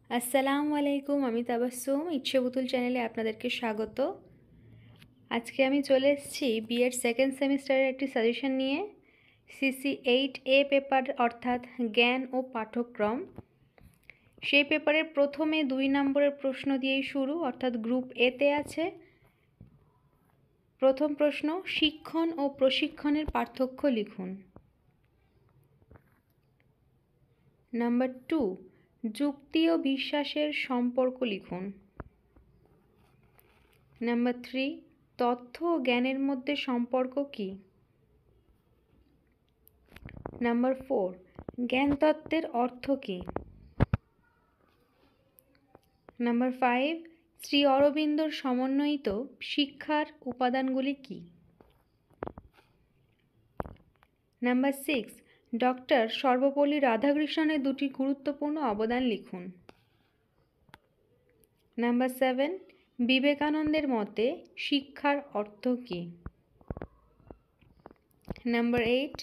আসসালামু আলাইকুম, আমি তাবাসসুম ইচ্ছে পুতুল চ্যানেলে আপনাদেরকে স্বাগত। আজকে আমি চলে এসেছি বিএড সেকেন্ড সেমিস্টারের একটি সাজেশন নিয়ে। সিসি 8A পেপার অর্থাৎ জ্ঞান ও পাঠ্যক্রম, সেই পেপারের প্রথমে 2 নম্বরের প্রশ্ন দিয়েই শুরু, অর্থাৎ গ্রুপ এতে আছে। প্রথম প্রশ্ন, শিক্ষণ ও প্রশিক্ষণের পার্থক্য লিখুন। নাম্বার 2, যুক্তি ও বিশ্বাসের সম্পর্ক লিখুন। নাম্বার 3, তথ্য ও জ্ঞানের মধ্যে সম্পর্ক কী? নাম্বার 4, জ্ঞান তত্ত্বের অর্থ কী? নাম্বার 5, শ্রী অরবিন্দর সমন্বয়িত শিক্ষার উপাদানগুলি কী? নাম্বার 6, ডক্টর সর্বপল্লী রাধাকৃষ্ণনের 2টি গুরুত্বপূর্ণ অবদান লিখুন। নাম্বার 7, বিবেকানন্দের মতে শিক্ষার অর্থ কী? নাম্বার 8,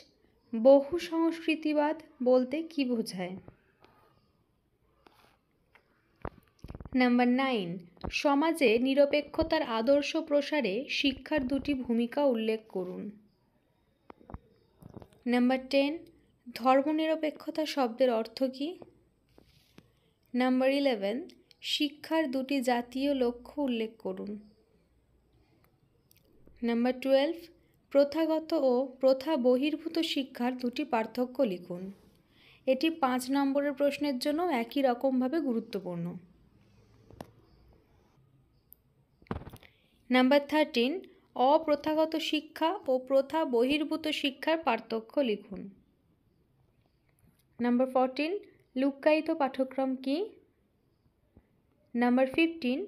বহু সংস্কৃতিবাদ বলতে কী বোঝায়? নাম্বার 9, সমাজে নিরপেক্ষতার আদর্শ প্রসারে শিক্ষার 2টি ভূমিকা উল্লেখ করুন। নাম্বার 10, ধর্মনিরপেক্ষতা শব্দের অর্থ কী? নাম্বার 11, শিক্ষার 2টি জাতীয় লক্ষ্য উল্লেখ করুন। নাম্বার 12, প্রথাগত ও প্রথা বহির্ভূত শিক্ষার 2টি পার্থক্য লিখুন। এটি 5 নম্বরের প্রশ্নের জন্য একই রকমভাবে গুরুত্বপূর্ণ। নাম্বার 13, অপ্রথাগত শিক্ষা ও প্রথা বহির্ভূত শিক্ষার পার্থক্য লিখুন। নাম্বার 14, লুক্কায়িত পাঠ্যক্রম কী? নাম্বার 15,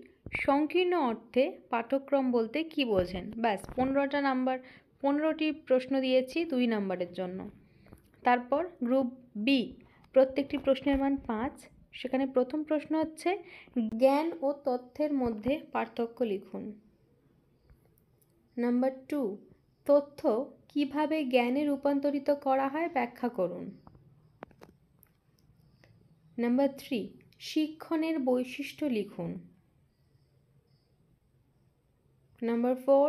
সংকীর্ণ অর্থে পাঠ্যক্রম বলতে কী বোঝেন? ব্যাস 15টি প্রশ্ন দিয়েছি 2 নম্বরের জন্য। তারপর গ্রুপ বি, প্রত্যেকটি প্রশ্নের মান 5। সেখানে প্রথম প্রশ্ন হচ্ছে, জ্ঞান ও তথ্যের মধ্যে পার্থক্য লিখুন। নাম্বার 2, তথ্য কিভাবে জ্ঞানে রূপান্তরিত করা হয় ব্যাখ্যা করুন। নাম্বার 3, শিক্ষণের বৈশিষ্ট্য লিখুন। নাম্বার 4,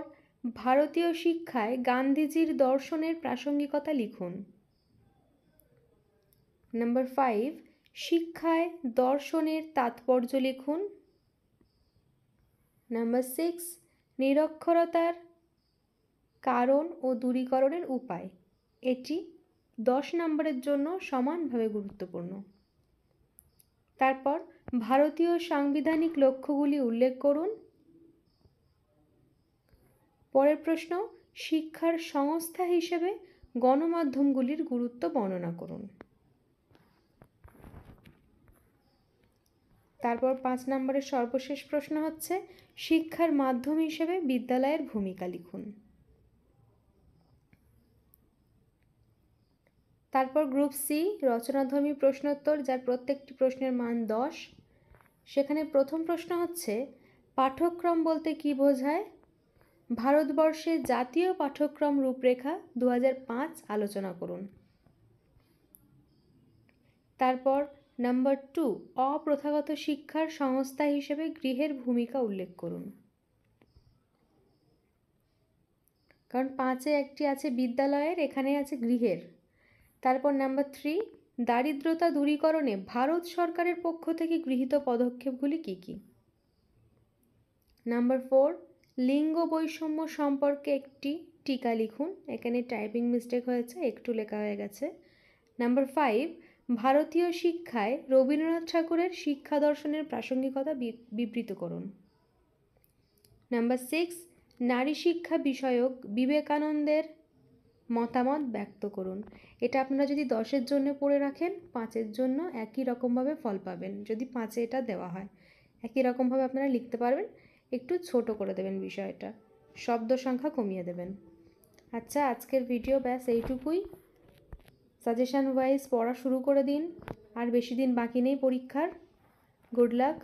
ভারতীয় শিক্ষায় গান্ধীজির দর্শনের প্রাসঙ্গিকতা লিখুন। নাম্বার 5, শিক্ষায় দর্শনের তাৎপর্য লিখুন। নাম্বার 6, নিরক্ষরতার কারণ ও দূরীকরণের উপায়। এটি 10 নম্বরের জন্য সমানভাবে গুরুত্বপূর্ণ। তারপর ভারতীয় সাংবিধানিক লক্ষ্যগুলি উল্লেখ করুন। পরের প্রশ্ন, শিক্ষার সংস্থা হিসেবে গণমাধ্যমগুলির গুরুত্ব বর্ণনা করুন। তারপর 5 নম্বরের সর্বশেষ প্রশ্ন হচ্ছে, শিক্ষার মাধ্যম হিসেবে বিদ্যালয়ের ভূমিকা লিখুন। তারপর গ্রুপ সি, রচনাধর্মী প্রশ্নোত্তর, যার প্রত্যেকটি প্রশ্নের মান 10। সেখানে প্রথম প্রশ্ন হচ্ছে, পাঠ্যক্রম বলতে কী বোঝায়? ভারতবর্ষে জাতীয় পাঠ্যক্রম রূপরেখা 2005 আলোচনা করুন। তারপর নাম্বার 2, অপ্রথাগত শিক্ষার সংস্থা হিসেবে গৃহের ভূমিকা উল্লেখ করুন। কারণ 5-এ একটি আছে বিদ্যালয়ের, এখানে আছে গৃহের। তারপর নাম্বার 3, দারিদ্রতা দূরীকরণে ভারত সরকারের পক্ষ থেকে গৃহীত পদক্ষেপগুলি কী কী? নাম্বার 4, লিঙ্গ বৈষম্য সম্পর্কে একটি টিকা লিখুন। এখানে টাইপিং মিস্টেক হয়েছে, একটু লেখা হয়ে গেছে। নাম্বার 5, ভারতীয় শিক্ষায় রবীন্দ্রনাথ ঠাকুরের শিক্ষা দর্শনের প্রাসঙ্গিকতা বিবৃত করুন। নাম্বার 6, নারী শিক্ষা বিষয়ক বিবেকানন্দের মতামত ব্যক্ত করুন। এটা আপনারা যদি 10-এর জন্য পড়ে রাখেন, 5-এর জন্য একই রকমভাবে ফল পাবেন। যদি 5-এ এটা দেওয়া হয়, একই রকমভাবে আপনারা লিখতে পারবেন। একটু ছোট করে দেবেন বিষয়টা, শব্দ সংখ্যা কমিয়ে দেবেন। আচ্ছা, আজকের ভিডিও ব্যাস এইটুকুই। সাজেশন ওয়াইজ পড়া শুরু করে দিন, আর বেশি দিন বাকি নেই পরীক্ষার। Good luck.